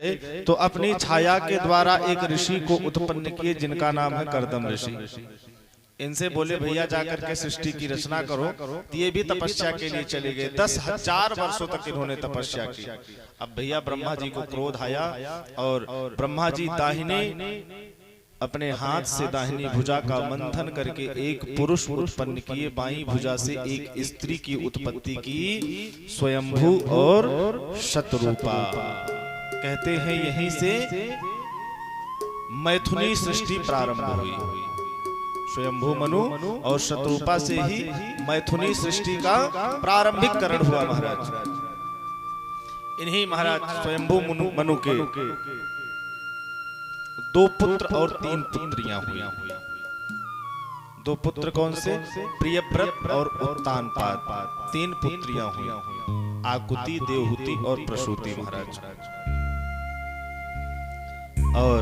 गए तो अपनी छाया के द्वारा एक ऋषि को उत्पन्न किए जिनका नाम है कर्दम ऋषि। इनसे बोले भैया जाकर के सृष्टि की रचना करो। तो ये भी तपस्या के लिए चले गए। 10,000 वर्षों तक इन्होंने तपस्या की। अब भैया ब्रह्मा जी को क्रोध आया और ब्रह्मा जी दाहिने अपने हाथ से दाहिनी भुजा का मंथन करके एक पुरुष उत्पन्न किए, बाईं भुजा से एक स्त्री की उत्पत्ति की, स्वयंभू और शतरूपा। कहते हैं यहीं से मैथुनी सृष्टि प्रारंभ हुई। स्वयंभू मनु और शतरूपा से ही मैथुनी सृष्टि का प्रारंभिकरण हुआ महाराज। इन्हीं महाराज स्वयंभू मनु के 2 पुत्र और 3 पुत्रियां हुई। 2 पुत्र कौन से? प्रियव्रत और उत्तानपाद। 3 पुत्रियां हुई, आकुति, देवहूति और प्रसूति महाराज। और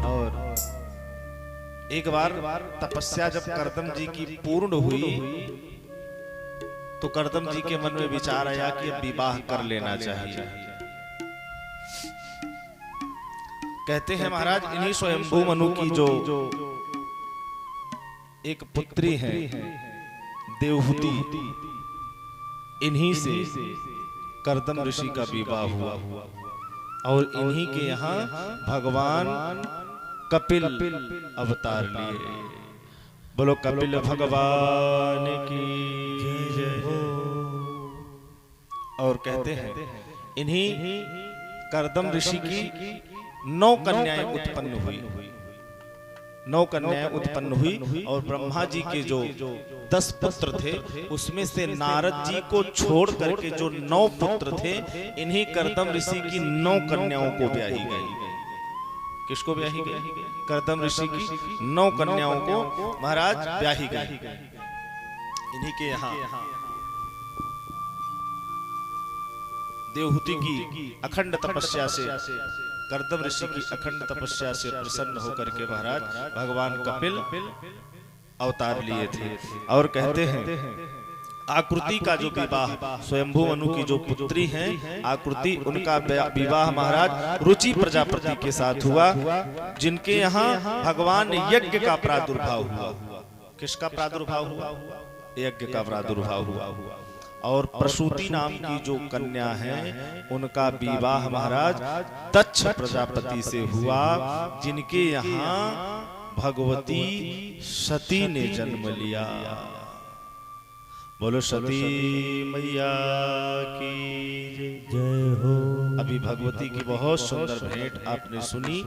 एक बार तपस्या जब कर्दम जी की पूर्ण हुई तो कर्दम जी के मन में विचार आया कि अब विवाह कर लेना चाहिए। कहते हैं महाराज इन्हीं स्वयंभू मनु की जो एक पुत्री है देवहूति, इन्हीं से कर्दम ऋषि का विवाह हुआ। और इन्हीं के यहाँ भगवान कपिल अवतार लिए। बोलो कपिल भगवान की जय हो। और कहते हैं इन्हीं कर्दम ऋषि की 9 कन्याएं उत्पन्न हुई। 9 कन्याएं उत्पन्न हुई और ब्रह्मा जी के जो 10 पुत्र थे उसमें से नारद जी को छोड़ करके जो 9 पुत्र थे, इन्हीं कर्दम ऋषि की 9 कन्याओं को ब्याही गई। किसको ब्याही गई? कर्दम ऋषि की 9 कन्याओं को महाराज ब्याही गई। इन्हीं के यहाँ देवहूति की अखंड तपस्या से, कर्दम ऋषि की अखंड तपस्या से प्रसन्न होकर के महाराज भगवान कपिल अवतार लिए थे। और कहते हैं आकृति का जो विवाह स्वयंभू मनु की जो पुत्री हैं आकृति, उनका विवाह महाराज रुचि प्रजापति के साथ हुआ, जिनके यहाँ भगवान यज्ञ का प्रादुर्भाव हुआ। किसका प्रादुर्भाव हुआ? यज्ञ का प्रादुर्भाव हुआ। और प्रसूति नाम की जो कन्या है उनका विवाह महाराज दक्ष प्रजापति से हुआ, जिनके यहाँ भगवती सती ने जन्म लिया। बोलो सती मैया की जय हो। अभी भगवती की बहुत सुंदर भेंट आपने सुनी,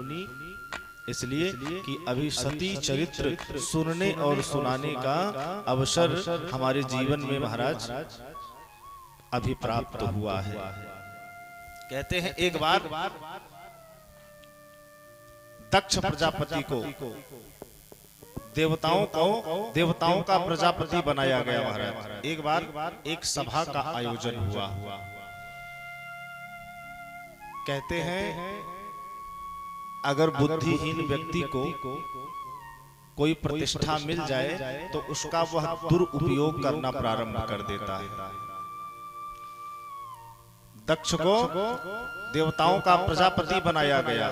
इसलिए कि अभी सती चरित्र सुनने और सुनाने का अवसर हमारे जीवन में महाराज अभी प्राप्त हुआ है। कहते हैं एक बार दक्ष प्रजापति को देवताओं का प्रजापति बनाया गया महाराज। एक बार एक सभा का आयोजन हुआ। कहते हैं अगर बुद्धिहीन व्यक्ति को कोई प्रतिष्ठा मिल जाए तो उसका वह दुरुपयोग करना प्रारंभ कर देता है। दक्ष को देवताओं का प्रजापति बनाया गया।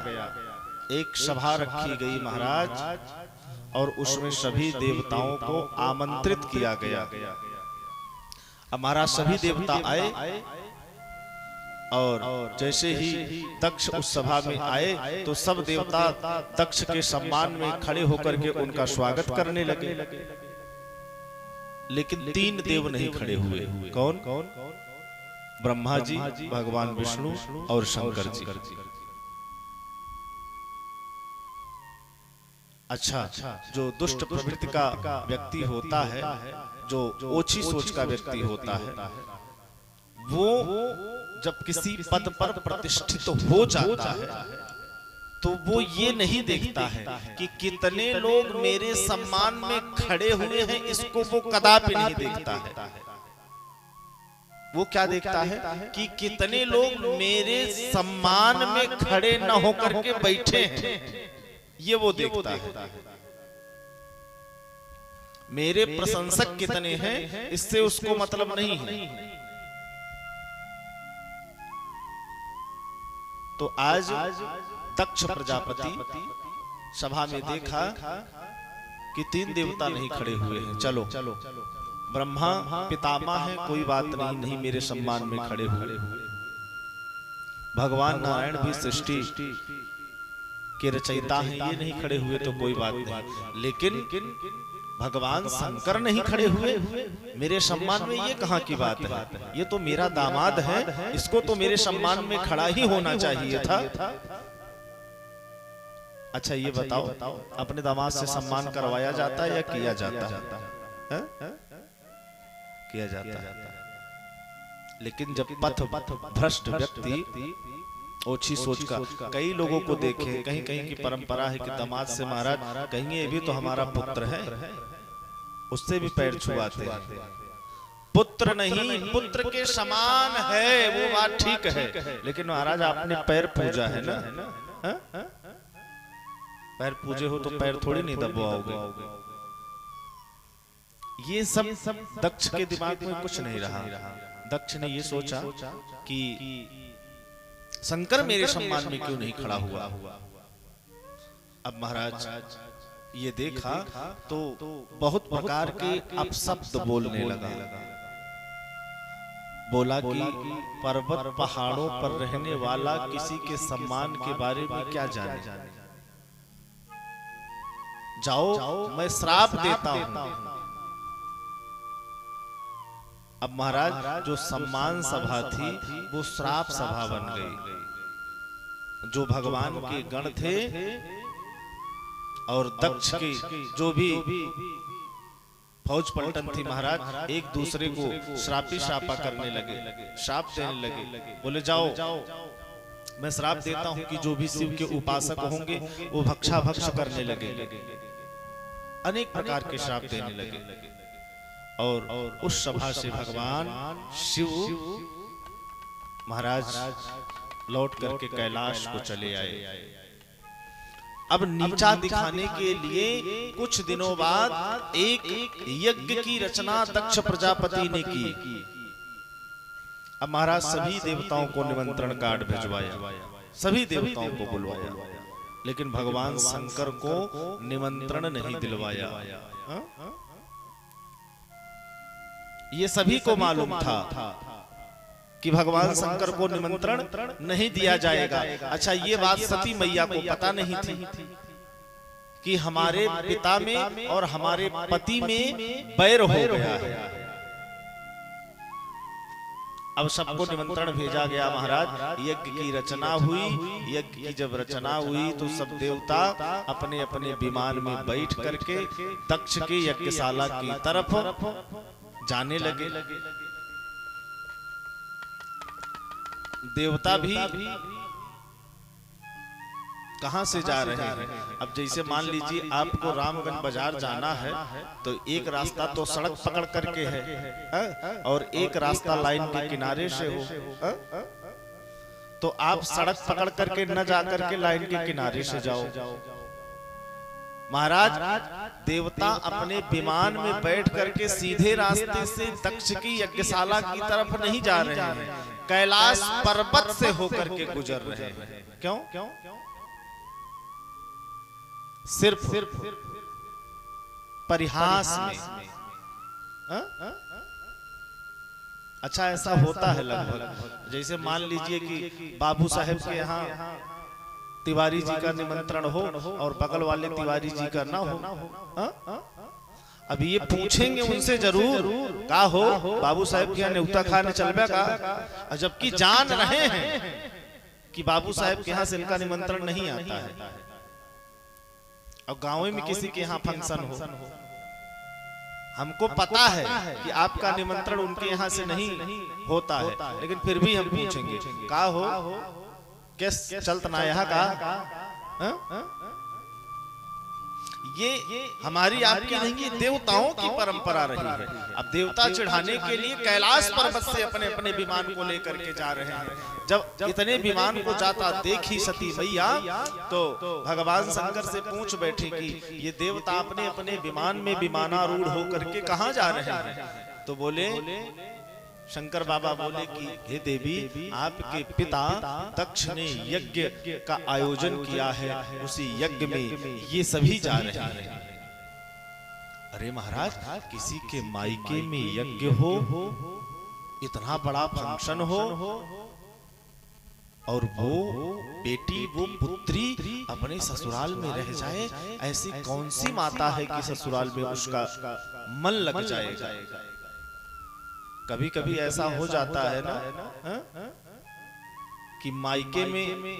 एक सभा रखी गई महाराज और उसमें सभी देवताओं को आमंत्रित किया गया। अब महाराज सभी देवता आए और जैसे ही दक्ष उस सभा में आए तो सब देवता दक्ष के सम्मान में खड़े होकर के उनका स्वागत करने लगे। लेकिन 3 देव नहीं खड़े हुए। कौन? ब्रह्मा जी, भगवान विष्णु और शंकर जी। अच्छा, जो दुष्ट प्रवृत्ति का व्यक्ति होता है, जो ओछी सोच का व्यक्ति होता है, वो जब किसी पद पर प्रतिष्ठित हो जाता है तो वो ये नहीं देखता है कि कितने लोग मेरे सम्मान में खड़े हुए हैं, इसको वो कदापि नहीं देखता है। वो क्या देखता है कि कितने लोग मेरे सम्मान में खड़े न होकर के बैठे हैं, ये वो देखता है। मेरे प्रशंसक कितने हैं इससे उसको मतलब नहीं है। तो आज दक्ष प्रजापति सभा में देखा कि 3 देवता नहीं खड़े हुए हैं। चलो ब्रह्मा पितामह है, कोई बात नहीं मेरे सम्मान में खड़े हुए। भगवान नारायण भी सृष्टि के रचयिता हैं, ये नहीं खड़े हुए तो कोई बात नहीं। लेकिन भगवान शंकर नहीं खड़े हुए मेरे सम्मान में, ये कहाँ की बात है? ये तो मेरा दामाद है, इसको तो मेरे सम्मान में खड़ा ही होना चाहिए था। अच्छा ये बताओ, अपने दामाद से सम्मान करवाया जाता है या किया जाता है? किया जाता है। लेकिन जब पथ भ्रष्ट व्यक्ति ओछी सोच का, कई लोगों को देखे, कहीं कहीं की परंपरा है कि दामाद से महाराज कहेंगे ये भी तो हमारा पुत्र है, उससे भी पैर छुआते हैं। पुत्र नहीं, पुत्र के समान है, वो बात ठीक है, लेकिन महाराज आपने पैर पूजा है ना, पैर पूजे हो तो पैर थोड़ी नहीं दबाओगे। ये सब दक्ष के दिमाग में कुछ नहीं रहा। दक्ष ने ये सोचा कि शंकर मेरे सम्मान में क्यों नहीं खड़ा हुआ। अब महाराज ये देखा तो बहुत प्रकार के अपशब्द बोलने लगा। बोला कि पर्वत पहाड़ों पर रहने वाला किसी के सम्मान के बारे में क्या जाने, जाओ मैं श्राप देता हूं। अब महाराज जो सम्मान सभा थी वो श्राप सभा बन गई। जो भगवान के गण थे और दक्ष के जो भी फौज पलटन थी महाराज, एक दूसरे को श्रापी श्रापा करने लगे, श्राप देने लगे। बोले जाओ मैं श्राप देता हूं कि जो भी शिव के उपासक होंगे वो भक्षा भक्ष करने लगे। अनेक प्रकार के श्राप देने लगे। और उस सभा से भगवान शिव महाराज लौट करके कैलाश को चले आए। अब नीचा दिखाने के लिए कुछ दिनों बाद एक यज्ञ की रचना दक्ष प्रजापति ने की। अब महाराज सभी देवताओं को निमंत्रण कार्ड भिजवाया, सभी देवताओं को बुलवाया, लेकिन भगवान शंकर को निमंत्रण नहीं दिलवाया। ये सभी को मालूम था कि भगवान शंकर को निमंत्रण नहीं दिया जाएगा। अच्छा ये बात सती मैया को पता नहीं थी कि हमारे पिता में और हमारे पति में बैर हो गया है। अब सबको निमंत्रण भेजा गया महाराज। यज्ञ की रचना हुई। यज्ञ की जब रचना हुई तो सब देवता अपने अपने विमान में बैठ करके दक्ष के यज्ञशाला की तरफ जाने लगे। देवता भी कहां से जा रहे हैं? अब जैसे मान लीजिए आपको रामगंज बाजार जाना है तो एक रास्ता तो सड़क पकड़ करके है और एक रास्ता लाइन के किनारे से हो। तो आप सड़क पकड़ करके न जा करके लाइन के किनारे से जाओ। महाराज देवता अपने विमान में बैठ करके सीधे रास्ते से दक्ष की यज्ञशाला की तरफ नहीं जा रहे हैं, कैलाश पर्वत से होकर के गुजर रहे हैं। क्यों? सिर्फ परिहास में। अच्छा ऐसा होता है लगभग। जैसे मान लीजिए कि बाबू साहेब के यहाँ तिवारी जी का निमंत्रण हो और बगल वाले तिवारी जी का ना हो। अब ये पूछेंगे उनसे जरूर का हो बाबू साहेब के यहाँ न्योता खाने चलबे का, जबकि जान रहे हैं कि बाबू साहेब के यहाँ से इनका निमंत्रण नहीं आता है। और गाँव में किसी के यहाँ फंक्शन हो, हमको पता है कि आपका निमंत्रण उनके यहाँ से नहीं होता है, लेकिन फिर भी हम पूछेंगे का हो कैस चलतना यहाँ का। ये हमारी आपकी नहीं, ये देवताओं की परंपरा रही है। अब देवता चढ़ाने के लिए कैलाश पर्वत से अपने अपने विमान को लेकर के जा रहे हैं। जब इतने विमान को जाता देखी सती मैया तो भगवान शंकर से पूछ बैठी कि ये देवता अपने अपने विमान में विमानारूढ़ होकर के कहाँ जा रहे हैं? तो बोले शंकर बाबा बोले कि हे देवी, आपके पिता दक्ष ने यज्ञ का आयोजन किया है, उसी यज्ञ में ये सभी जा रहे हैं। अरे महाराज, किसी के मायके में यज्ञ हो, इतना बड़ा फंक्शन हो, और वो बेटी, वो पुत्री अपने ससुराल में रह जाए, ऐसी कौन सी माता है कि ससुराल में उसका मन लग जाएगा? कभी कभी ऐसा हो जाता है ना, कि मायके में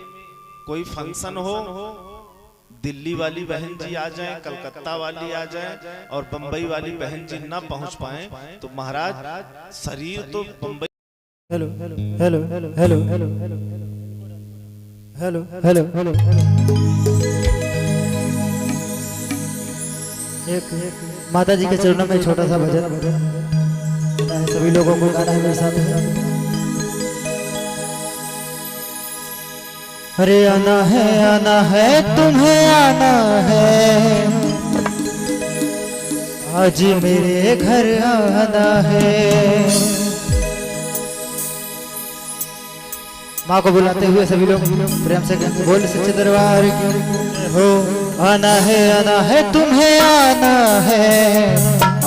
कोई फंक्शन हो, दिल्ली वाली बहन जी आ जाएं, कलकत्ता वाली आ जाएं, और बंबई वाली बहन जी ना पहुंच पाएं, तो महाराज शरीर तो Bombay. Hello hello hello hello hello hello hello hello hello एक माता जी के चरणों में छोटा सा भजन सभी लोगों को गाना है मेरे साथ। अरे आना है तुम्हें आना है, आज मेरे घर आना है। माँ को बुलाते हुए सभी लोग प्रेम से बोल सच्चे दरबार की हो। आना है तुम्हें आना है,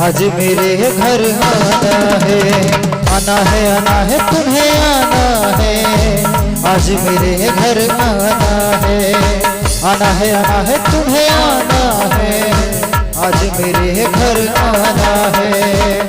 आज मेरे घर आना है। आना है तुम्हें आना है, आज मेरे घर आना है। आना है तुम्हें आना है, आज मेरे घर आना है।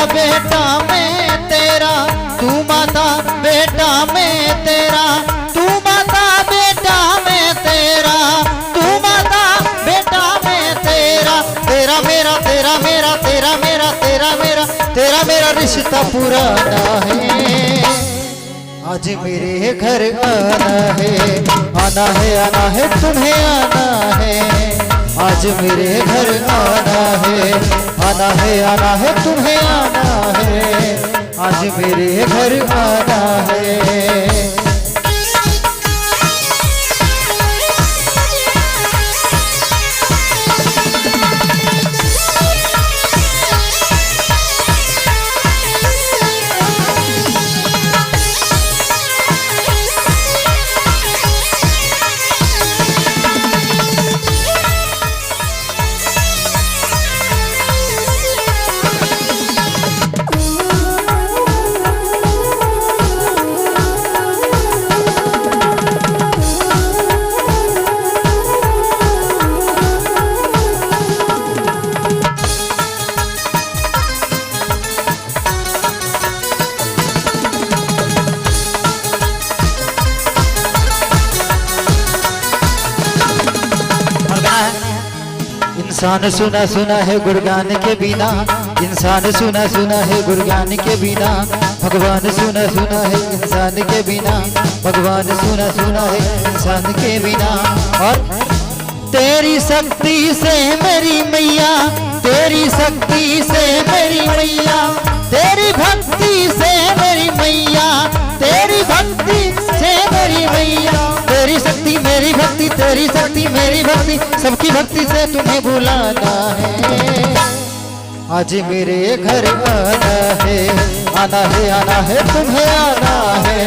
बेटा मैं तेरा, तू माता बेटा मैं तेरा, तू माता बेटा मैं तेरा, तू माता बेटा मैं तेरा। तेरा मेरा तेरा मेरा तेरा मेरा तेरा मेरा तेरा मेरा रिश्ता पुराना है, आज मेरे घर आना है। आना है तुम्हें आना है, आज मेरे घर आना है। आना है तुम्हें आना है, आज मेरे घर आना है। इंसान सुना सुना है गुणगान के बिना, इंसान सुना सुना है गुणगान के बिना। भगवान सुना सुना है इंसान के बिना, भगवान सुना सुना है इंसान के बिना। और तेरी शक्ति से मेरी मैया, तेरी शक्ति से मेरी मैया, तेरी भक्ति से मेरी मैया, तेरी भक्ति से मेरी मैया। तेरी शक्ति मेरी भक्ति, तेरी शक्ति मेरी भक्ति, सबकी भक्ति से तुम्हें बुलाना है, आज मेरे घर आना है। आना है तुम्हें आना है,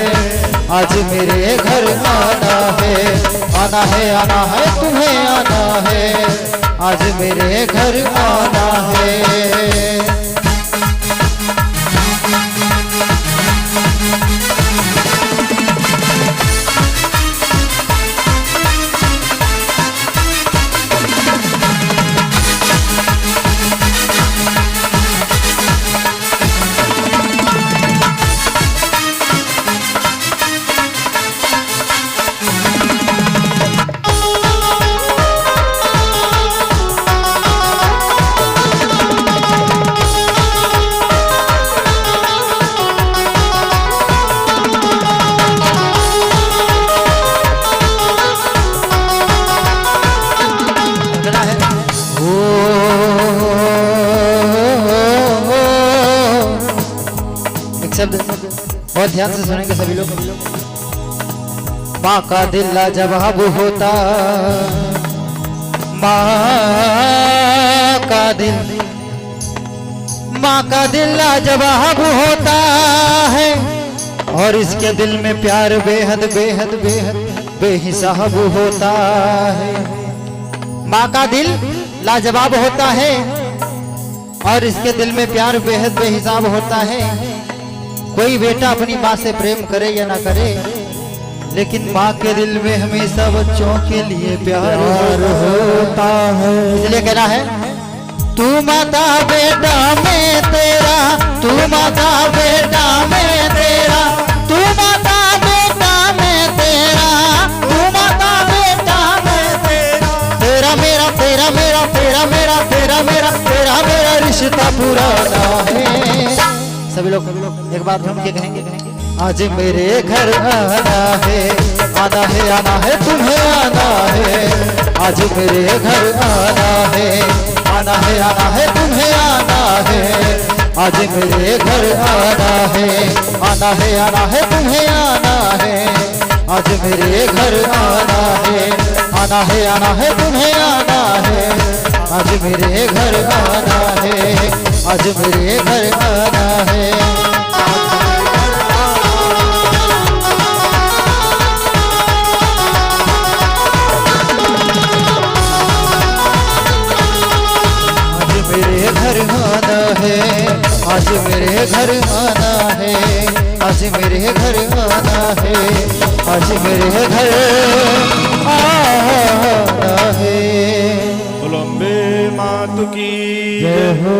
आज मेरे घर आना है। आना है तुम्हें आना है, आज मेरे घर आना है। ध्यान से सुनेंगे सभी लोग। माँ का दिल लाजवाब होता, माँ का दिल लाजवाब होता है, और इसके दिल में प्यार बेहद बेहद बेहद बेहिसाब होता है। माँ का दिल लाजवाब होता है और इसके दिल में प्यार बेहद बेहिसाब होता है। कोई बेटा अपनी माँ से प्रेम करे या ना करे, लेकिन माँ के दिल में हमेशा बच्चों के लिए प्यार होता है। इसलिए कहना है, तू माता बेटा में तेरा, तू माता बेटा में तेरा, तू माता बेटा में तेरा, तू माता बेटा में तेरा, तेरा मेरा तेरा मेरा तेरा मेरा तेरा मेरा तेरा मेरा रिश्ता पुराना है। सभी लोग एक बार हम के कहेंगे, आज मेरे घर आना है, आना है आना है तुम्हें आना है, आज मेरे घर आना है, आना है आना है तुम्हें आना है, आज मेरे घर आना है, आना है आना है तुम्हें आना है, आज मेरे घर आना है, आना है आना है तुम्हें आना है, आज मेरे घर आना है, आज मेरे घर आना है। मेरे घर आना है, आज मेरे घर आना है, आज मेरे घर आना है, आज मेरे घर आना है। बोलो अम्बे मातु की जय हो।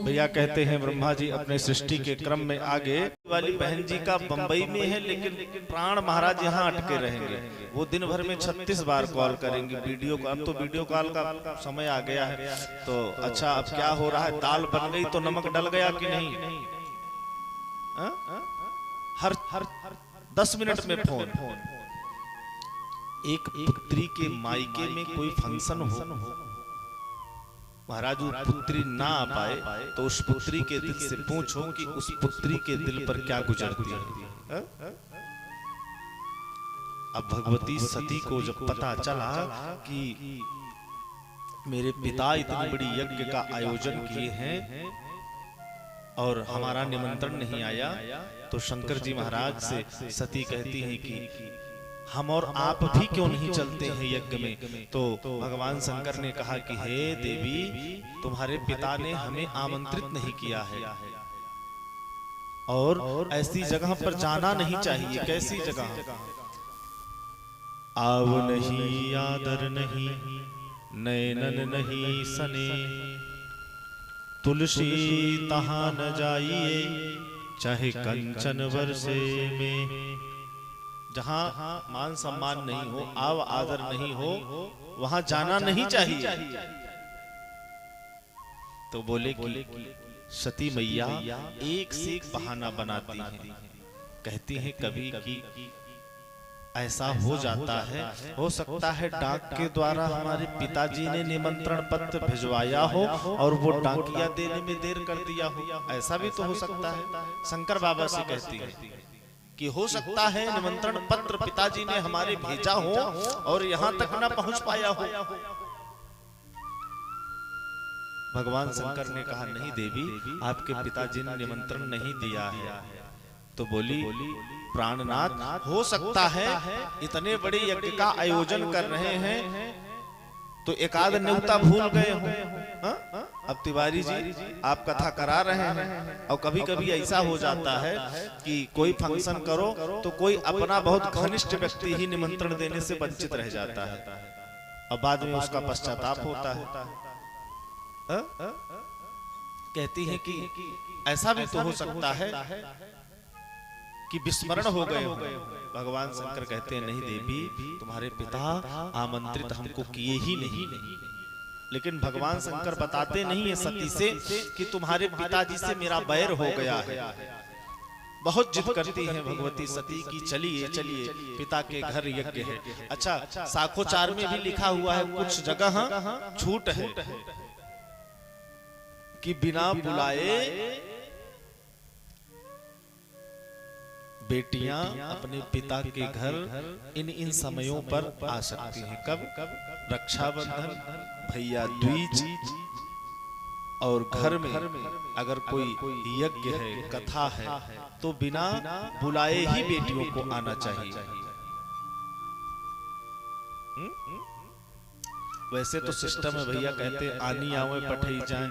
भैया कहते हैं ब्रह्मा जी अपने सृष्टि के क्रम में आगे वाली बहन जी का बंबई में है, लेकिन प्राण महाराज यहाँ अटके रहेंगे। वो दिन भर में 36 बार कॉल करेंगे वीडियो कॉल। अब तो वीडियो कॉल का समय आ गया है, तो अच्छा अब क्या हो रहा है, दाल बन गई तो नमक डल गया कि नहीं? हर 10 मिनट में फोन। एक पुत्री के मायके में कोई फंक्शन हो, महाराज वो पुत्री ना आ पाए तो उस पुत्री के दिल से पूछो कि उस पुत्री के दिल पर क्या गुजरती है। अब भगवती सती को जब पता चला कि मेरे पिता इतनी बड़ी यज्ञ का आयोजन किए हैं और हमारा निमंत्रण नहीं आया, तो शंकर जी महाराज से सती कहती हैं कि हम और आप भी क्यों नहीं चलते हैं यज्ञ में। तो भगवान शंकर ने कहा कि हे देवी, तुम्हारे पिता ने हमें आमंत्रित नहीं किया है और ऐसी जगह पर जाना नहीं चाहिए। कैसी जगह? आव नहीं, आदर नहीं, नैनन नहीं सने, तुलसी तहां न जाइए, चाहे कंचन वर्षे में। जहां मान सम्मान नहीं हो, आव आदर नहीं हो, वहां जाना नहीं चाहिए। तो बोले कि सती मैया एक से एक बहाना बनाती हैं। कहती हैं कभी कि ऐसा हो जाता है, हो सकता है डाक के द्वारा हमारे पिताजी ने निमंत्रण पत्र भिजवाया हो और वो डाकिया देने में देर कर दिया हो। ऐसा भी तो हो सकता है। शंकर बाबा से कहती है कि हो सकता है निमंत्रण पत्र पिताजी ने हमारे भेजा हो और यहाँ तक ना पहुंच पाया हो। भगवान शंकर ने कहा नहीं देवी, आपके पिताजी ने निमंत्रण नहीं दिया है। तो बोली प्राणनाथ, हो सकता है इतने बड़े यज्ञ का आयोजन कर रहे हैं तो एकाध न्योता भूल गए हो। अब तिवारी जी आप कथा करा रहे हैं और कभी कभी ऐसा हो जाता है कि कोई फंक्शन करो तो कोई अपना बहुत घनिष्ठ व्यक्ति ही निमंत्रण देने से वंचित रह जाता है और बाद में उसका पश्चाताप होता है। कहती है कि ऐसा भी तो हो सकता है कि विस्मरण हो गए हो। भगवान शंकर कहते हैं नहीं देवी, तुम्हारे पिता आमंत्रित हमको किए ही नहीं। लेकिन भगवान शंकर बताते नहीं है सती से कि तुम्हारे पिताजी से मेरा बैर हो गया है। बहुत जिद करती है भगवती सती की चलिए चलिए पिता के घर यज्ञ है। अच्छा, साखोचार में भी लिखा हुआ है, कुछ जगह छूट है कि बिना बुलाए बेटियां अपने पिता के घर इन समयों पर आ सकती हैं। कब? रक्षाबंधन, भैया दूज, और घर में अगर कोई यज्ञ है, कथा है, तो बिना बुलाए ही बेटियों को आना चाहिए। वैसे तो सिस्टम है भैया, कहते आनी आवे पठई जाए,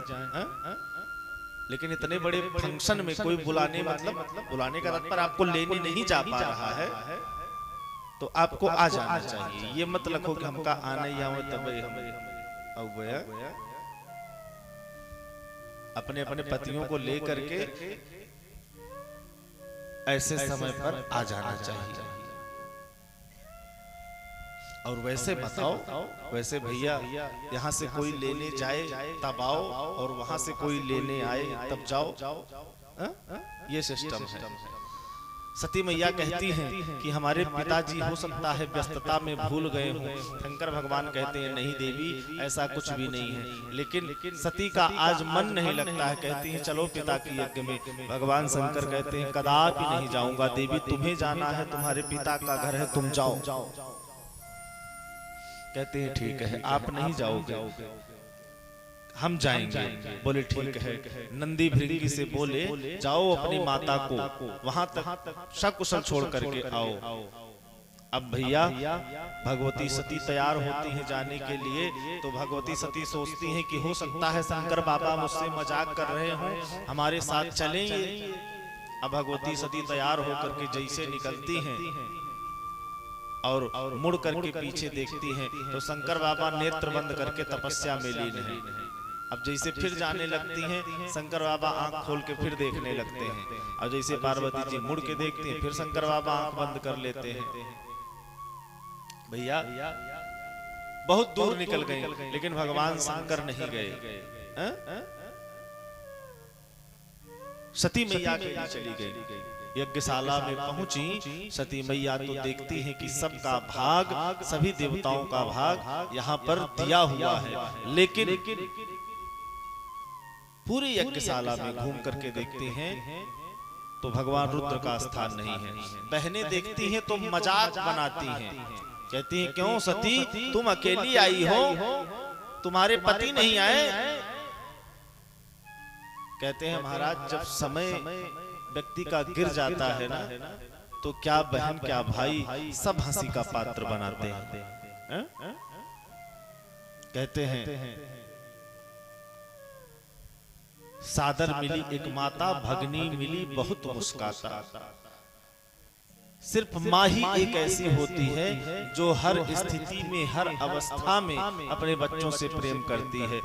लेकिन इतने बड़े फंक्शन में कोई बुलाने मतलब बुलाने का तात्पर्य आपको लेने नहीं जा पा रहा है, तो आपको आ जाना चाहिए। ये मत रखो कि हमका आना ही आवे तब हम अपने अपने पतियों को लेकर के ऐसे समय पर आ जाना चाहिए। और वैसे बताओ, वैसे भैया यहाँ से कोई लेने जाए तब आओ, और वहां से कोई लेने आए तब जाओ, ये सिस्टम है। सती मैया कहती हैं कि हमारे पिताजी हो सकता है व्यस्तता में भूल गए हों। शंकर भगवान कहते हैं नहीं देवी, ऐसा कुछ भी नहीं है। लेकिन सती का आज मन नहीं लगता है, कहती है चलो पिता की यज्ञ में। भगवान शंकर कहते हैं कदापि नहीं जाऊंगा देवी, तुम्हें जाना है, तुम्हारे पिता का घर है, तुम जाओ। कहते हैं ठीक है, आप नहीं जाओगे, हम जाएंगे। बोले ठीक है। नंदी भृंगी से बोले जाओ अपनी माता को वहां तक सकुशल छोड़ करके आओ। अब भैया भगवती सती तैयार होती हैं जाने के लिए, तो भगवती सती सोचती हैं कि हो सकता है शंकर बाबा मुझसे मजाक कर रहे हों, हमारे साथ चलेंगे। अब भगवती सती तैयार होकर के जैसे निकलती हैं और मुड़ करके पीछे देखती हैं, तो शंकर बाबा नेत्र बंद करके तपस्या में लीन हैं। अब जैसे फिर जाने लगती हैं, शंकर बाबा आंख खोल के फिर देखने लगते हैं। और जैसे पार्वती जी मुड़ के देखती हैं, फिर शंकर बाबा आंख बंद कर लेते हैं। भैया बहुत दूर निकल गए, लेकिन भगवान शंकर नहीं गए। सती मैया के लिए चली गई। यज्ञशाला में पहुंची सती मैया तो देखती हैं कि सबका भाग, सभी देवताओं का भाग यहाँ पर दिया हुआ है, लेकिन पूरी यज्ञशाला में घूम करके देखते हैं तो भगवान रुद्र का स्थान नहीं है। बहनें देखती हैं तो मजाक बनाती हैं, कहती हैं क्यों सती तुम अकेली आई हो, तुम्हारे पति नहीं आए? कहते हैं महाराज जब समय व्यक्ति का गिर जाता है ना, तो क्या बहन क्या भाई सब हंसी का पात्र बनाते हैं। कहते हैं सादर मिली एक माता, भगनी मिली बहुत मुस्काता। सिर्फ माँ ही एक ऐसी होती है जो हर स्थिति में, हर अवस्था में अपने बच्चों से प्रेम करती है।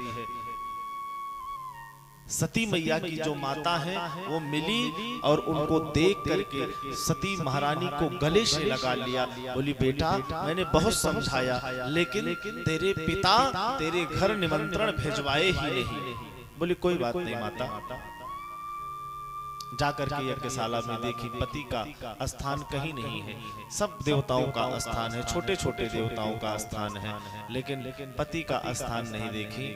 सती मैया की जो माता है वो मिली, और उनको देख करके सती महारानी को गले से लगा लिया। बोली बेटा मैंने बहुत समझाया, लेकिन तेरे पिता तेरे घर निमंत्रण भेजवाए ही नहीं। बोली कोई बात नहीं माता। जाकर के यज्ञशाला में देखी पति का स्थान कहीं नहीं है, सब देवताओं का स्थान है, छोटे छोटे देवताओं का स्थान है, लेकिन पति का स्थान नहीं देखी।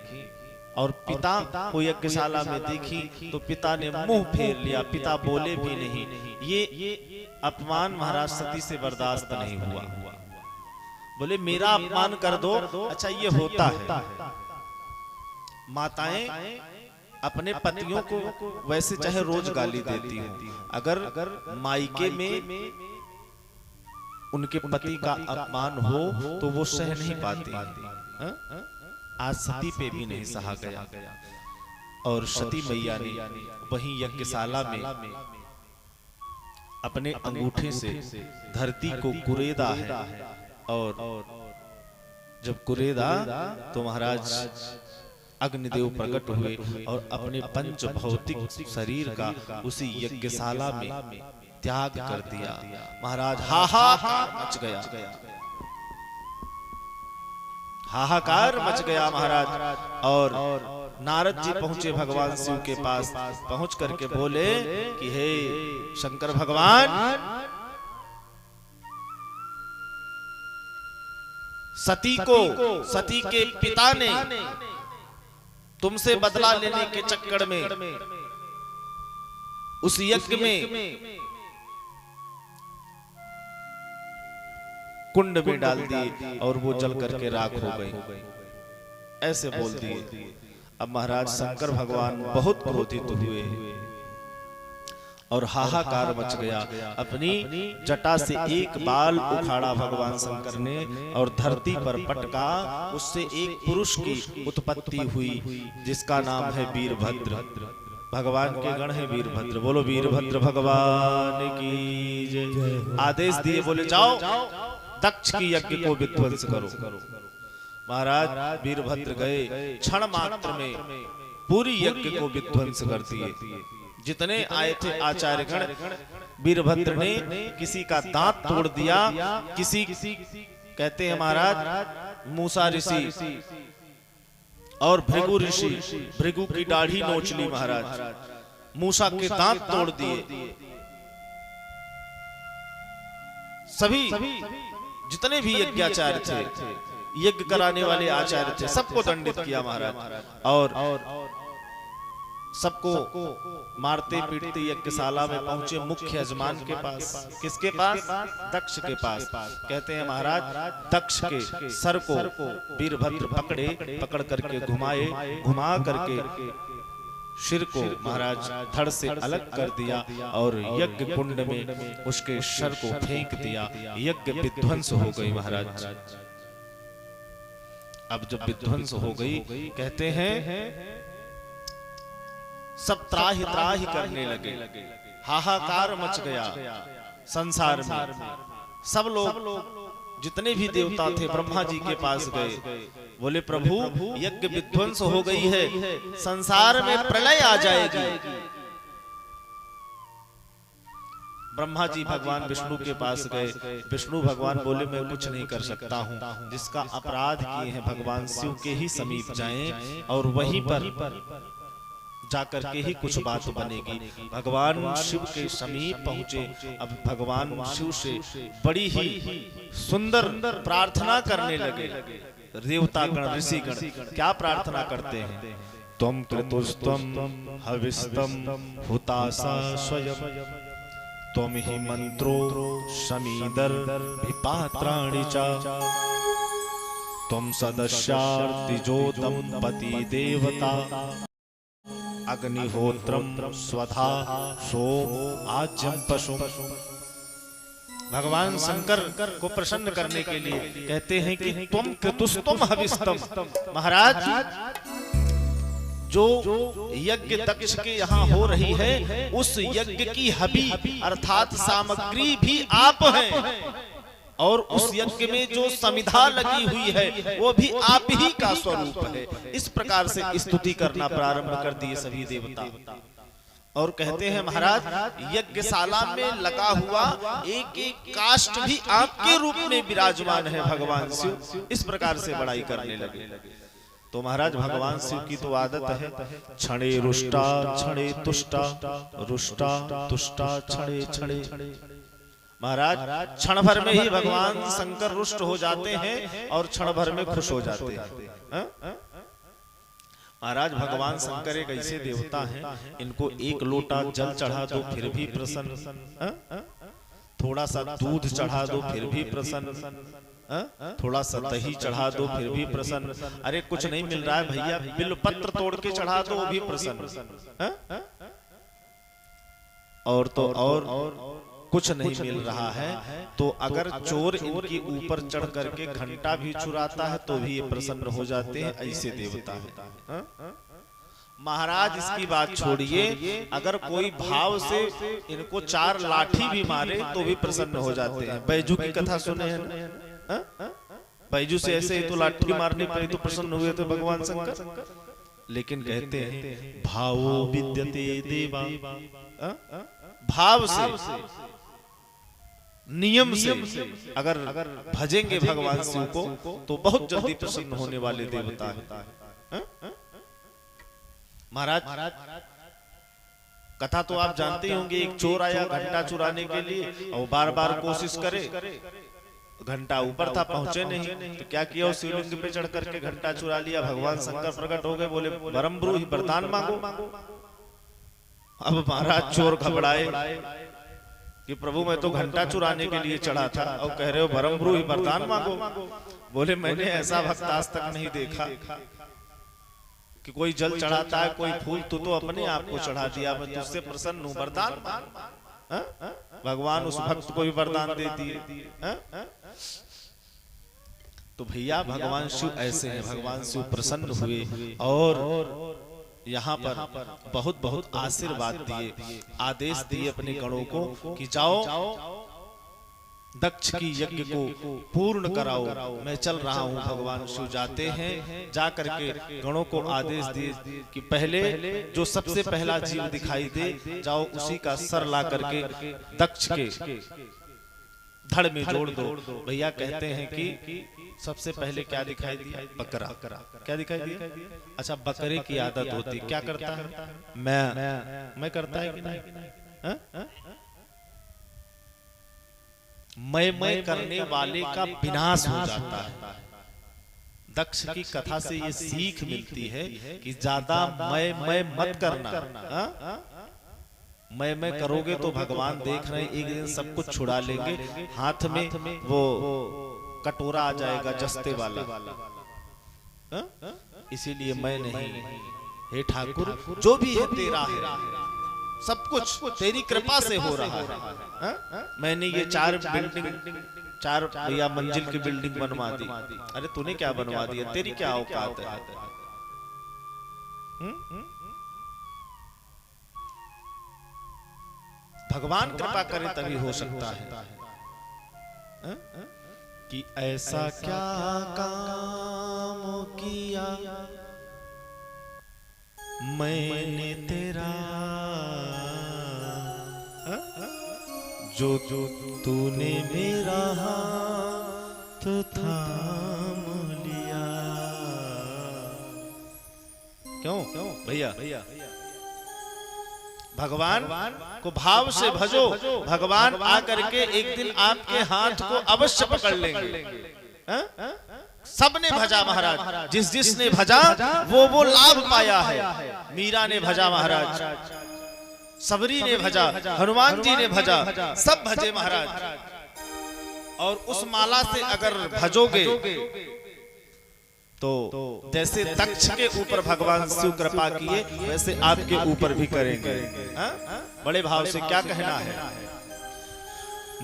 और पिता को यज्ञशाला में देखी तो पिता ने मुंह फेर लिया, पिता बोले भी नहीं। ये अपमान महाराज सती से बर्दाश्त नहीं हुआ। बोले मेरा अपमान कर दो, अच्छा ये होता है। माताएं अपने पतियों को वैसे चाहे रोज गाली देती हो, अगर मायके में उनके पति का अपमान हो तो वो सह नहीं पाती। आज सती पे भी नहीं सहा गया, और सती मैया ने वहीं यज्ञशाला में अपने अंगूठे से धरती को कुरेदा है। और जब कुरेदा तो महाराज अग्निदेव प्रकट हुए और अपने पंच भौतिक शरीर का उसी यज्ञशाला में त्याग कर दिया। महाराज हाहाकार मच गया, हाहाकार मच गया महाराज। और नारद जी पहुंचे भगवान शिव के पास, पहुंच करके बोले कि हे शंकर भगवान, सती को, सती के पिता ने तुमसे बदला लेने के चक्कर में उस यज्ञ में कुंड में डाल दिए और वो जल करके राख हो गई। ऐसे बोल दिए। अब महाराज शंकर भगवान बहुत क्रोधित हुए और हाहाकार मच गया। अपनी जटा से एक बाल उखाड़ा भगवान शंकर ने और धरती पर पटका। उससे एक पुरुष की उत्पत्ति हुई जिसका नाम है वीरभद्र। भगवान के गण है वीरभद्र। बोलो वीरभद्र भगवान की जय। आदेश दिए, बोले जाओ दक्ष की यज्ञ को विध्वंस करो। महाराज वीरभद्र गए, क्षण मात्र में पूरी यज्ञ को विध्वंस कर दिए। जितने आए थे आचार्यगण, वीरभद्र ने किसी का दांत तोड़ दिया, किसी कहते हैं महाराज मूसा ऋषि और भृगु ऋषि, भृगु की दाढ़ी नोच ली महाराज, मूसा के दांत तोड़ दिए। सभी जितने भी यज्ञाचार्य थे, यज्ञ कराने वाले आचार्य थे, सबको दंडित किया महाराज और सबको मारते पीटते यज्ञशाला में पहुंचे मुख्य यजमान के पास। किसके पास? दक्ष के पास। कहते हैं महाराज दक्ष के सर को वीरभद्र पकड़ करके घुमा करके सिर को महाराज धड़ से अलग कर दिया और यज्ञ कुंड में उसके सर को फेंक दिया। यज्ञ विध्वंस हो गई महाराज। अब जब विध्वंस हो गई, कहते हैं सब त्राहि त्राहि करने लगे, हाहाकार मच गया संसार में। सब लोग जितने भी देवता थे ब्रह्मा जी के पास गए, बोले प्रभु यज्ञ विध्वंस हो गई है, संसार में प्रलय आ जाएगी। ब्रह्मा जी भगवान विष्णु के पास गए। विष्णु भगवान बोले मैं कुछ नहीं कर सकता हूँ, जिसका अपराध किए हैं भगवान शिव के ही समीप जाएं और वहीं पर जाकर के ही कुछ बात बनेगी। भगवान शिव के समीप पहुंचे। अब भगवान शिव से बड़ी ही सुंदर प्रार्थना करने लगे। देवतागण ऋषिगण क्या प्रार्थना करते हैं? त्वं क्रतुस्त्वं हविस्तम हुतासा स्वयं, त्वं हि मंत्रो समीदर विपात्राणि च, त्वं सदस्यार्तिजोदं पति देवता, अग्निहोत्रम स्वधा सोम आज्यम पशु। भगवान शंकर को प्रसन्न करने के लिए कहते हैं कि तुम क्रतुस्तम हविस्तम। महाराज जो यज्ञ दक्ष के यहाँ हो रही है, उस यज्ञ की हबी अर्थात सामग्री भी आप हैं और उस यज्ञ में जो समिधा लगी हुई है वो भी आप ही का स्वरूप है। इस प्रकार से स्तुति करना प्रारंभ कर दिए सभी देवता। और कहते हैं महाराज यज्ञशाला में लगा हुआ एक एक काष्ठ भी आपके रूप में विराजमान है भगवान शिव। इस प्रकार से बड़ाई करने लगे। तो महाराज भगवान शिव की तो आदत है, क्षणे रुष्टा क्षणे तुष्टा, रुष्टा तुष्टा क्षणे क्षणे। महाराज क्षण भर में ही भगवान शंकर रुष्ट हो जाते हैं और क्षण भर में खुश हो जाते हैं। महाराज भगवान शंकर एक ऐसे देवता हैं, इनको एक लोटा जल चढ़ा दो फिर भी प्रसन्न, थोड़ा सा दूध चढ़ा दो फिर भी प्रसन्न, थोड़ा सा दही चढ़ा दो फिर भी प्रसन्न। अरे कुछ नहीं मिल रहा है भैया, बिल्वपत्र तोड़ के चढ़ा दो वो भी प्रसन्न। और तो और कुछ नहीं मिल रहा है तो अगर चोर इनके ऊपर चढ़ करके घंटा भी चुराता है तो भी ये प्रसन्न हो जाते हैं। ऐसे देवता है महाराज। इसकी बात छोड़िए, अगर कोई भाव से इनको 4 लाठी भी मारे तो भी प्रसन्न हो जाते हैं। बैजू की कथा सुने हैं ना? बैजू से ऐसे ही तो लाठी मारने पर तो प्रसन्न हुए थे भगवान शंकर। लेकिन कहते हैं भावो विद्यते देवा, भाव से नियम से अगर भजेंगे भगवान शिव को तो बहुत जल्दी प्रसन्न होने वाले देवता है। महाराज कथा तो आप जानते होंगे, एक चोर आया घंटा चुराने के लिए और बार बार कोशिश करे, घंटा ऊपर था पहुंचे नहीं तो क्या किया, उस शिवलिंग पे चढ़ करके घंटा चुरा लिया। भगवान शंकर प्रकट हो गए, बोले वरम्ब्रू ही वरदान मांगो। अब महाराज चोर घबराए, कि प्रभु मैं तो घंटा चुराने के लिए चढ़ा था और कह रहे हो बरमरू ही वरदान मांगो। बोले मैंने ऐसा भक्त आज तक नहीं देखा कि कोई जल चढ़ाता है, कोई फूल, तो अपने आप को चढ़ा दिया, मैं तुझसे प्रसन्न हूं, वरदान मांग। भगवान उस भक्त को भी वरदान दे दिए। तो भैया भगवान शिव ऐसे हैं, भगवान शिव प्रसन्न हुए और यहाँ पर बहुत बहुत आशीर्वाद दिए, आदेश दिए अपने गणों को कि जाओ दक्ष की यज्ञ को पूर्ण कराओ, मैं चल रहा हूँ। भगवान शिव जाते हैं, जा करके गणों को आदेश दिए कि पहले जो सबसे पहला जीव दिखाई दे जाओ उसी का सर ला करके दक्ष के धड़ में जोड़ दो। भैया कहते हैं कि सबसे पहले क्या दिखाई दिया? बकरा। क्या दिखाई दिया? अच्छा, बकरे की आदत होती, क्या करता है? मैं करता है कि नहीं? मैं करने वाले का विनाश हो जाता है। दक्ष की कथा से ये सीख मिलती है कि ज्यादा मैं मत करना। मैं करोगे तो भगवान देख रहे हैं, एक दिन सब कुछ छुड़ा लेंगे, हाथ में वो कटोरा आ जाएगा जस्ते वाला। इसीलिए मैं नहीं, हे ठाकुर जो भी है तेरा है, सब कुछ तेरी कृपा से हो रहा है। मैंने ये चार या मंजिल की बिल्डिंग बनवा दी। अरे तूने क्या बनवा दिया? तेरी क्या औकात है? भगवान कृपा करे तभी हो सकता है। कि ऐसा क्या काम किया मैंने तेरा, जो तूने मेरा हाथ थाम लिया। क्यों भैया? भगवान को भाव से भजो, भगवान आकर के एक दिन आपके हाथ को अवश्य पकड़ लेंगे। सबने भजा महाराज, जिसने भजा वो लाभ पाया है। मीरा ने भजा महाराज, सबरी ने भजा, हनुमान जी ने भजा, सब भजे महाराज। और उस माला से अगर भजोगे तो जैसे दक्ष के ऊपर भगवान शिव कृपा किए वैसे आपके ऊपर भी करेंगे। बड़े भाव से क्या कहना है?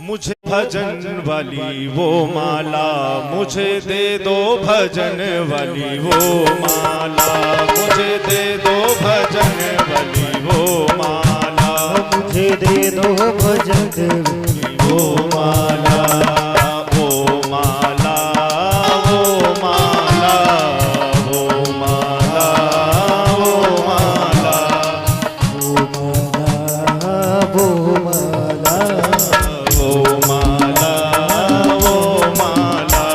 मुझे भजन वाली वो माला, मुझे दे दो भजन वाली वो माला, मुझे दे दो भजन वाली वो माला, मुझे दे दो भजन वाली वो माला, वो माला, वो माला, वो माला, वो माला, वो माला, वो माला, वो माला।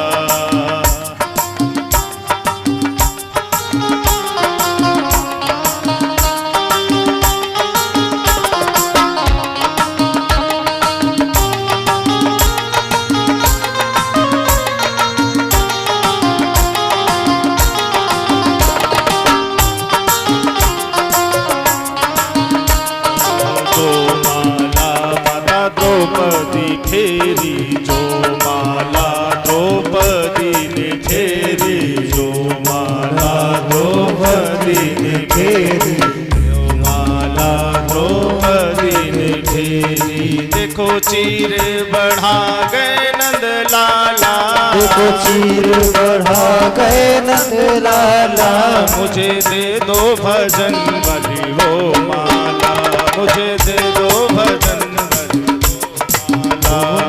द्रौपदी फेरी जो माला, द्रौपदी ने फेरी जो माला, द्रौपदी ने फेरी जो माला, द्रौपदी ने फेरी। देखो चीर बढ़ा गए नंद लाला, देखो चीर बढ़ा गए नंद लाला, मुझे दे दो भजन वाली वो माला, मुझे दे दो भजन,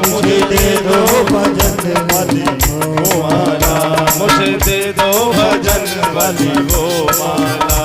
मुझे दे दो भजन वाली वो माला, मुझे दे दो भजन वाली वो माला।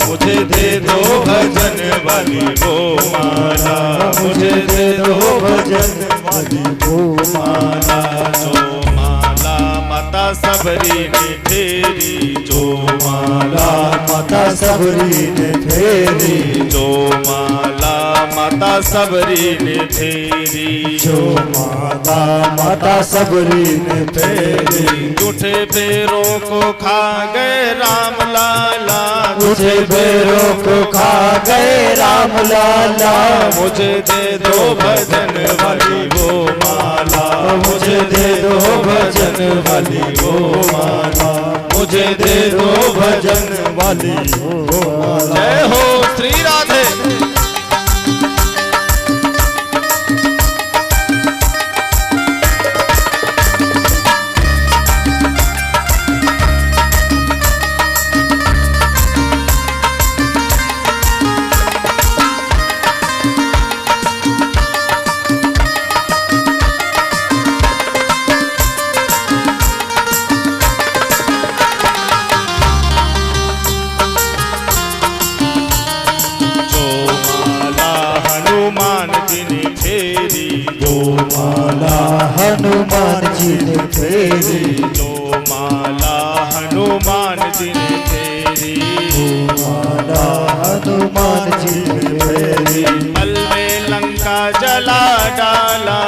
मुझे दे दो भजन वाली वो माला, मुझे दे दो भजन वाली वो माला। जो माला माता सबरी ने फेरी, जो माला माता सबरी ने फेरी, जो माला माता सबरी ने फेरी, जो माला माता सबरी ने फेरी। झूठे बेरों को खा गए राम लाला, मुझे बेरों को खा गए राम लाला, मुझे दे दो भजन वाली वो माला, मुझे दे दो भजन वाली वो माला, मुझे दे दो भजन वाली वो माला। जय हो श्री राधे। हनुमान जी ने फेरी, जो माला हनुमान जी ने फेरी, माला हनुमान जी ने फेरी। पल में लंका जला डाला,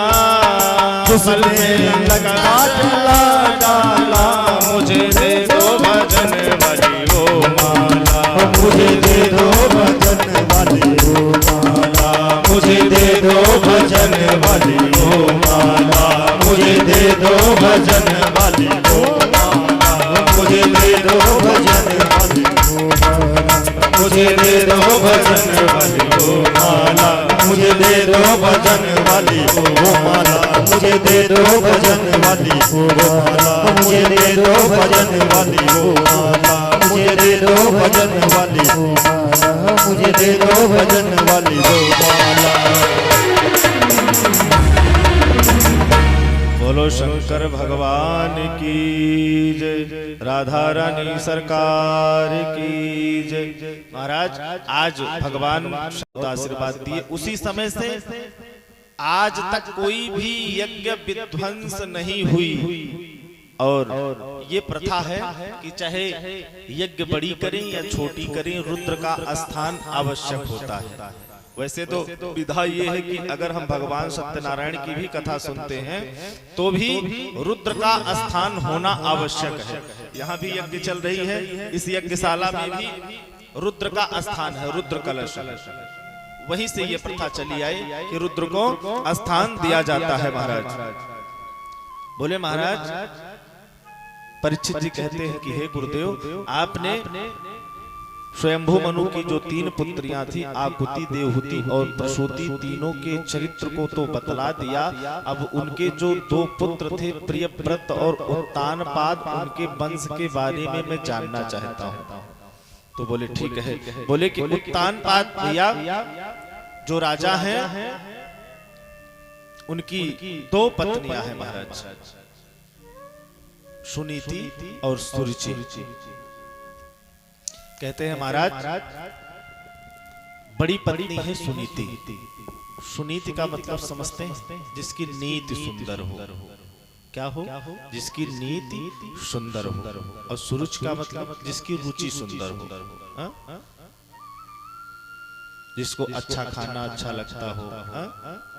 पल में लंका जला डाला, मुझे दे दो भजन वाली वो माला, मुझे दे दो भजन वाली वो माला, मुझे दे दो भजन वाली वो माला, मुझे दे दो भजन वाली वो माला, मुझे दे दो भजन वाली वो माला, मुझे दे दो भजन वाली वो माला, मुझे दे दो भजन वाली वो माला, मुझे दे दो भजन वाली वो माला, मुझे दे दो भजन वाली वो माला, मुझे दे दो भजन वाली वो माला, मुझे दे दो भजन वाली वो माला। बोलो शंकर भगवान की जय, राधा रानी सरकार की जय। महाराज आज भगवान आशीर्वाद दिए, उसी समय से आज तक कोई भी यज्ञ विध्वंस नहीं हुई। और ये प्रथा है कि चाहे यज्ञ बड़ी करें या छोटी करें, रुद्र का स्थान आवश्यक होता है। वैसे तो विधा ये है कि अगर हम भगवान सत्यनारायण की भी कथा सुनते हैं तो भी रुद्र का स्थान होना आवश्यक है। यहाँ भी यज्ञ चल रही है, इस यज्ञशाला में भी रुद्र का स्थान है, रुद्र कलश। वहीं से ये प्रथा चली आई कि रुद्र को स्थान दिया जाता है। महाराज बोले, महाराज परीक्षित जी कहते हैं कि हे गुरुदेव, आपने स्वयंभू मनु की जो 3 पुत्रियां थी, आकुति, देवहूति और प्रसूति, तीनों के चरित्र को तो बतला दिया। अब उनके जो 2 पुत्र थे, प्रियव्रत और उत्तानपाद, उनके वंश के बारे में मैं जानना चाहता हूँ। तो बोले ठीक है। बोले कि उत्तानपाद भैया जो राजा हैं, उनकी 2 पत्नियां हैं महाराज, सुनीति और सुरुचि। कहते हैं महाराज, बड़ी पत्नी है सुनीति। सुनीति का मतलब समझते हैं, जिसकी नीति सुंदर हो। क्या हो? जिसकी नीति सुंदर हो। और सुरुच का मतलब जिसकी रुचि सुंदर हो, जिसको अच्छा खाना अच्छा लगता हो,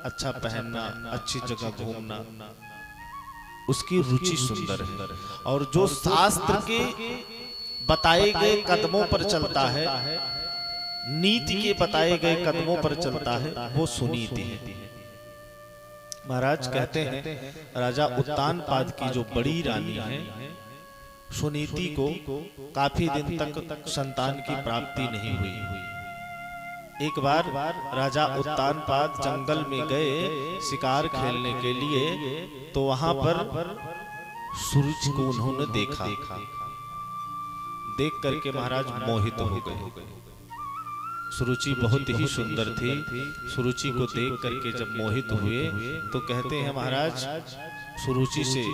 अच्छा पहनना, अच्छी जगह घूमना, उसकी रुचि सुंदर है। और जो शास्त्र के बताए गए कदमों पर चलता है, नीति के बताए गए कदमों पर चलता है, वो सुनीति है। महाराज कहते हैं, राजा उत्तानपाद की जो बड़ी रानी है सुनीति को काफी दिन तक संतान की प्राप्ति नहीं हुई। एक बार राजा उत्तानपाद जंगल में गए शिकार खेलने के लिए, तो वहां पर सूरज को उन्होंने देखा। देख करके महाराज मोहित हो गए। सुरुचि बहुत ही सुंदर थी। सुरुचि को देख करके जब मोहित हुए तो कहते हैं महाराज, सुरुचि से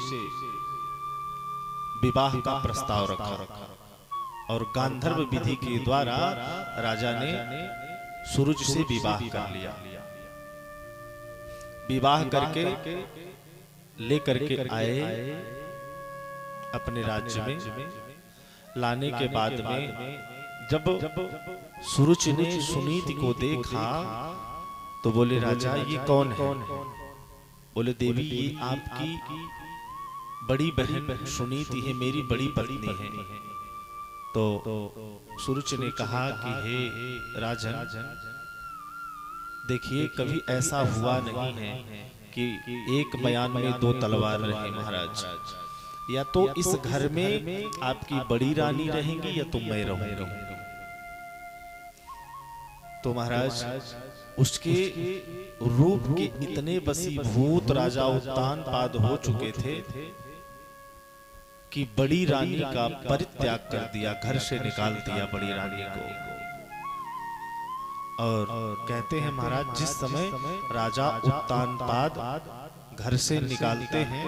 विवाह का प्रस्ताव रखा और गांधर्व विधि के द्वारा राजा ने सुरुचि से विवाह कर लिया। विवाह करके लेकर के आए अपने राज्य में लाने के बाद में जब सुरुचि ने सुनीति को देखा तो बोले राजा ये कौन है? बोले देवी ये आपकी बड़ी बहन सुनीति है, मेरी बड़ी पत्नी है। तो सुरुचि ने कहा कि हे राजन, देखिए कभी ऐसा हुआ नहीं है कि एक बयान में दो तलवार रहे महाराज। या तो इस घर में आपकी बड़ी रानी रहेंगी या तो मैं रहूंगी। तो महाराज उसके रूप के इतने वशीभूत राजा उत्तानपाद हो चुके थे कि बड़ी रानी का परित्याग कर दिया, घर से निकाल दिया बड़ी रानी को। और कहते हैं महाराज जिस समय राजा उत्तानपाद घर से निकालते हैं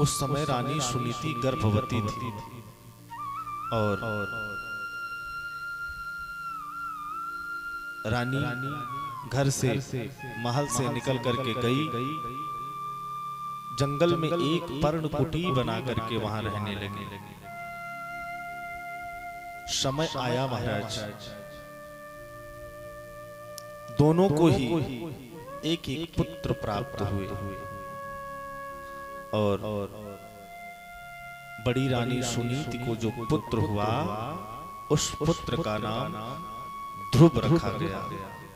उस समय रानी सुनीति गर्भवती थी। और रानी घर से महल से निकल करके गई, जंगल में एक पर्णकुटी बना करके वहां रहने लगी। समय आया महाराज, दोनों को ही एक एक पुत्र प्राप्त हुए। और बड़ी रानी सुनीति को जो पुत्र हुआ उस पुत्र का नाम ध्रुव रखा गया।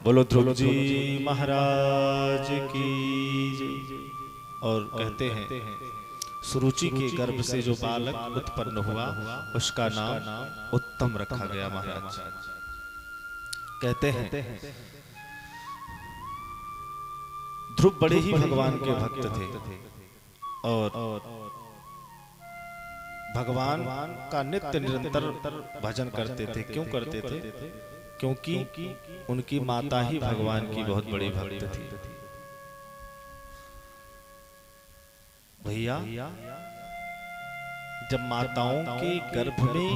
बोलो ध्रुव जी महाराज की जय। और कहते हैं सुरुचि के गर्भ से जो बालक उत्पन्न हुआ उसका नाम उत्तम रखा गया महाराज। कहते हैं ध्रुव बड़े ही भगवान के भक्त थे और भगवान का नित्य निरंतर भजन करते थे। क्यों करते थे? क्योंकि उनकी माता ही भगवान की बहुत बड़ी भक्त थी। भैया जब माताओं के गर्भ में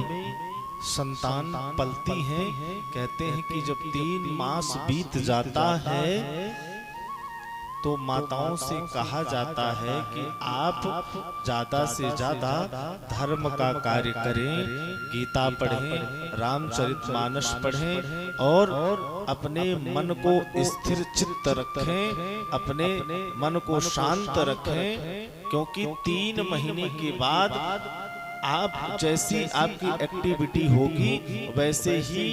संतान पलती हैं, कहते हैं कि जब 3 मास बीत जाता है तो माताओं से कहा जाता है कि आप ज्यादा से ज्यादा धर्म का कार्य करें, गीता पढ़ें, रामचरितमानस पढ़ें और अपने मन को स्थिर चित्त रखें, अपने मन को शांत रखें। क्योंकि 3 महीने के बाद आप जैसी आपकी एक्टिविटी होगी वैसे ही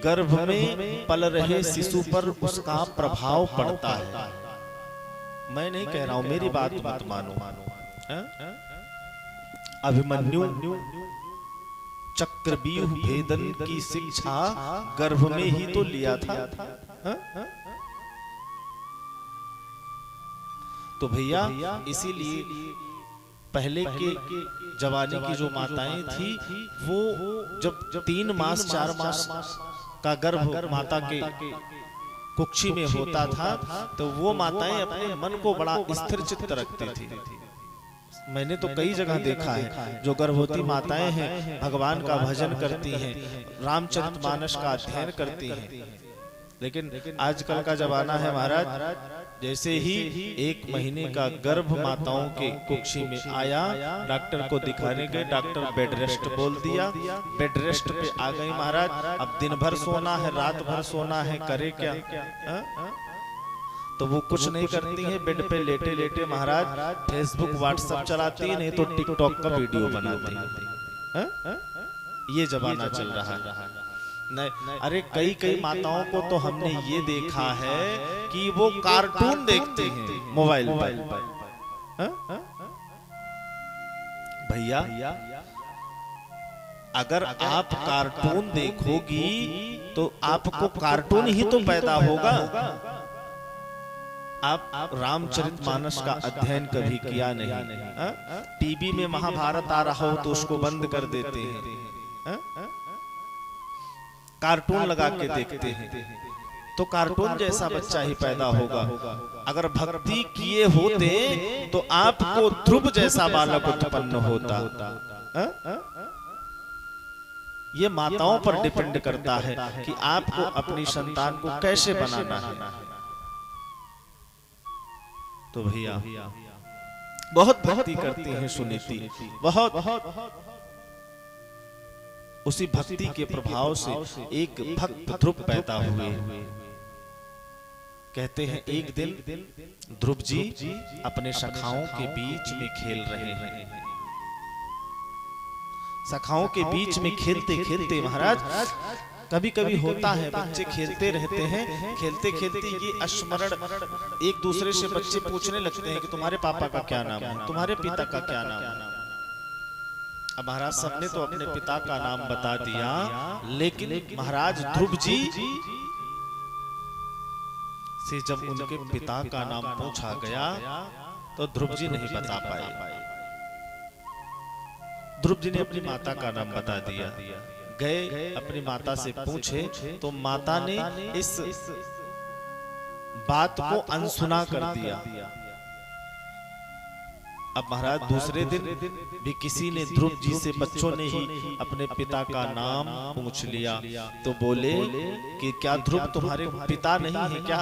गर्भ में पल रहे शिशु पर उसका प्रभाव पड़ता है। मैं नहीं कह रहा हूं, मेरी बात मत मानो। अभिमन्यु चक्रव्यूह भेदन की शिक्षा गर्भ में ही तो लिया था। तो भैया इसीलिए पहले के जमाने की जो माताएं थी वो जब 3 मास 4 मास का गर्भ माता के कुक्षी में होता था तो वो माताएं अपने मन को बड़ा स्थिर चित्त रखती थी। मैंने तो कई जगह देखा है जो गर्भवती माताएं हैं भगवान का भजन करती हैं, रामचरितमानस का अध्ययन करती हैं। लेकिन आजकल का जमाना है महाराज, जैसे ही 1 महीने का गर्भ माताओं के कुक्षी में आया, डॉक्टर को दिखाने गए, डॉक्टर बेड रेस्ट बोल दिया। बेड रेस्ट पे आ गई महाराज। अब दिन भर सोना है, रात भर सोना है, करे क्या? तो वो कुछ नहीं करती है, बेड पे लेटे लेटे महाराज फेसबुक व्हाट्सएप चलाती है, नहीं तो टिकटॉक का वीडियो बनाती है। ये जमाना चल रहा है। नहीं, अरे कई माताओं को तो हमने ये देखा है कि वो कार्टून देखते हैं मोबाइल पर। भैया अगर आप कार्टून देखोगी तो आपको कार्टून ही तो पैदा होगा। आप रामचरितमानस का अध्ययन कभी किया नहीं? टीवी में महाभारत आ रहा हो तो उसको बंद कर देते हैं, कार्टून लगा के देखते हैं। तो कार्टून जैसा बच्चा ही पैदा होगा। अगर भक्ति किए होते तो आपको ध्रुव जैसा बालक उत्पन्न होता। ये माताओं पर डिपेंड करता है कि आपको अपनी संतान को कैसे बनाना है। तो भैया बहुत भक्ति करती हैं सुनीति, बहुत। उसी भक्ति के प्रभाव से एक भक्त ध्रुव पैदा हुए। कहते हैं एक दिन ध्रुव जी अपने सखाओं के बीच में खेल रहे हैं। सखाओं के बीच में खेलते खेलते महाराज, कभी कभी होता है बच्चे खेलते रहते हैं, खेलते खेलते ये स्मरण एक दूसरे से बच्चे पूछने लगते हैं कि तुम्हारे पापा का क्या नाम है, तुम्हारे पिता का क्या नाम है। अब महाराज सबने तो अपने पिता का नाम बता दिया, लेकिन महाराज ध्रुव जी से जब उनके पिता का नाम पूछा गया तो ध्रुव जी नहीं बता पाए। ध्रुव जी ने अपनी माता का नाम बता दिया। गए अपनी माता से पूछे तो माता ने इस बात को अनसुना कर दिया। अब महाराज दूसरे दिन भी किसी ने ध्रुव जी से, बच्चों ने ही अपने पिता का नाम पूछ लिया तो बोले कि क्या ध्रुव तुम्हारे पिता नहीं है क्या?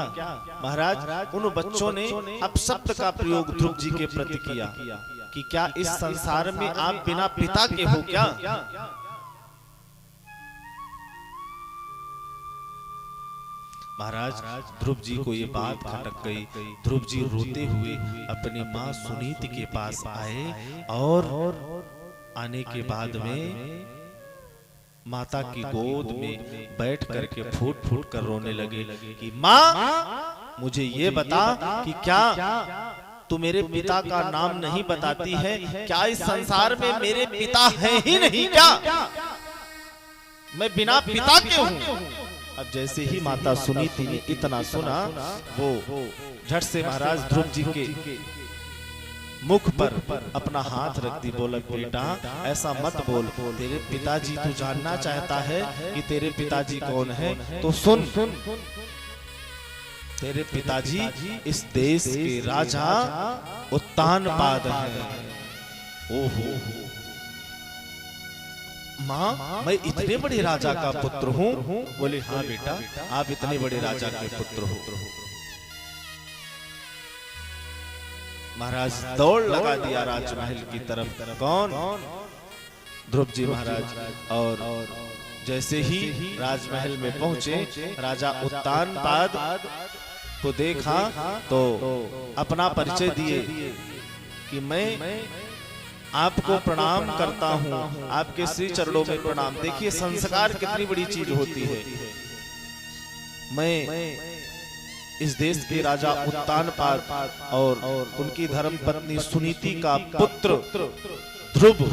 महाराज उन बच्चों ने अपशब्द का प्रयोग ध्रुव जी के प्रति किया कि क्या इस संसार में आप बिना पिता के हो क्या? महाराज ध्रुव जी को ये बात खटक गई। ध्रुव जी रोते हुए अपनी माँ सुनीति के पास आए और आने के बाद में माता की गोद में बैठ करके फूट फूट कर रोने लगे कि माँ मुझे ये बता कि क्या तू मेरे पिता का नाम नहीं बताती है? क्या इस संसार में मेरे पिता है ही नहीं क्या? मैं बिना पिता के हूँ। अब जैसे ही माता सुनीति ने इतना सुना, वो झट से महाराज ध्रुव जी के मुख पर अपना हाथ रख दी। बोला बेटा ऐसा मत बोल, तेरे पिताजी तू जानना चाहता है कि तेरे पिताजी कौन है तो सुन। तेरे पिताजी इस देश के राजा उत्तानपाद हैं। ओहो माँ मैं इतने बड़े राजा का पुत्र हूँ? बोले हाँ बेटा आप इतने बड़े राजा के पुत्र हो। महाराज दौड़ लगा दिया राजमहल की तरफ। कौन? ध्रुव जी महाराज। और जैसे ही राजमहल में पहुंचे, राजा उत्तानपाद को देखा तो अपना परिचय दिए कि मैं आपको प्रणाम करता हूँ, आपके श्री चरणों में प्रणाम। देखिए संस्कार कितनी बड़ी चीज होती है। मैं इस देश के राजा उत्तानपाद और उनकी धर्म पत्नी सुनीति का पुत्र ध्रुव